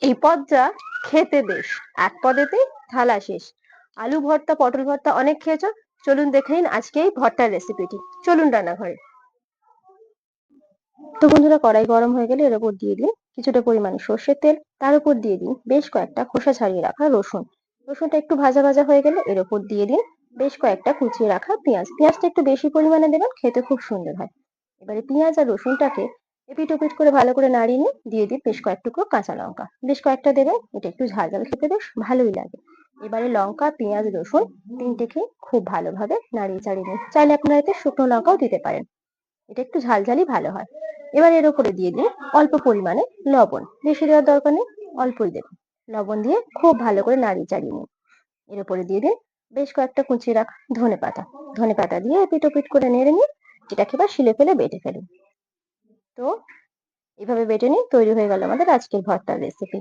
এই পদটা খেতে বেশ, এক পদেতেই থালা শেষ। আলু ভর্তা, পটল ভর্তা অনেক খেয়েছো, চলুন দেখে নিন আজকে এই ভর্তার রেসিপিটি। চলুন রান্নাঘরে। তো বন্ধুরা, কড়াই গরম হয়ে গেলে এর উপর দিয়ে দিন কিছুটা পরিমাণে সর্ষের তেল, তার উপর দিয়ে দিন বেশ কয়েকটা খোসা ছাড়িয়ে রাখা রসুন। রসুনটা একটু ভাজা ভাজা হয়ে গেলে এর উপর দিয়ে দিন বেশ কয়েকটা কুচিয়ে রাখা পেঁয়াজ। পেঁয়াজটা একটু বেশি পরিমাণে দেবেন, খেতে খুব সুন্দর হয়। এবারে পেঁয়াজ আর রসুনটাকে এপিট ওপিট করে ভালো করে নাড়িয়ে নিয়ে দিয়ে দিন বেশ কয়েক টুকরো কাঁচা লঙ্কা, বেশ কয়েকটা দেবেন, এটা একটু ঝাল ঝাল খেতে বেশ ভালোই লাগে। এবারে লঙ্কা, পেঁয়াজ, রসুন তিনটেকে খুব ভালোভাবে নাড়িয়ে চাড়িয়ে নিন। চাইলে আপনারা এতে শুকনো লঙ্কাও দিতে পারেন, এটা একটু ঝালঝালি ভালো হয়। এবার এর উপরে দিয়ে দিন অল্প পরিমাণে লবণ, বেশি দেওয়ার দরকার নেই, অল্পই দেবেন। লবণ দিয়ে খুব ভালো করে নাড়িয়ে চাড়িয়ে নিন। এর উপরে দিয়ে দিন বেশ কয়েকটা কুচিয়ে রাখা ধনেপাতা। ধনেপাতা দিয়ে এপিট ওপিট করে নেড়ে নিন, এটাকে এবার শিলে ফেলে বেটে ফেলুন। তো এভাবে বেটে নিন, তৈরি হয়ে গেল আমাদের আজকের ভর্তার রেসিপি।